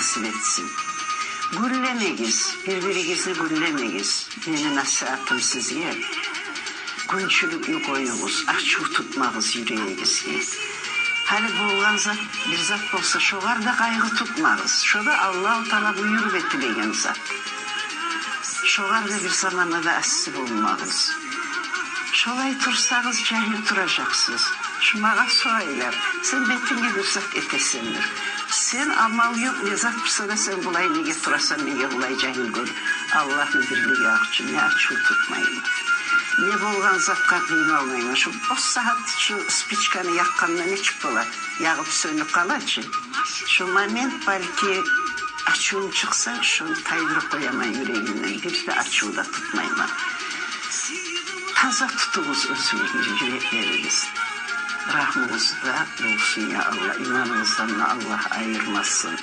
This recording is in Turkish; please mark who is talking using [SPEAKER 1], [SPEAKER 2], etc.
[SPEAKER 1] nasip etsin. Güllemeyiz, birbirinizi güllemeyiz. Benim nasihatım size. Günçülüklü koyunuz, açığı tutmağız yüreğinizge. Hani bulgan zat, bir zat olsa şoğar da kaygı tutmağız. Şoda Allah-u Teala buyur ve tilegen zat. Şoğar da bir zamanda da asıl olmağız. Şolay tursağız, cahil duracaksınız. Şu mağa söyler, sen betine bir zat etesindir. Sen amal yok, ne zat pısa da sen bulay nege turasan, nege bulay cahil gör. Allah'ın birliği akçı, ne açığı tutmayın. Ne bolgan zatqa kıyma olmayın. Şu o saat şu spiçkanı yakkandan ne çıktılar. Yağıp sönük kalaçı. Şu moment belki açığım çıksa şunu taydırıp koyamayın yüreğimden. Bir de açığı da tutmayın. Taza tutunuz özünüz, yürekleriniz. Rahmınız da olsun ya Allah. İmanınızdan Allah ayırmasın.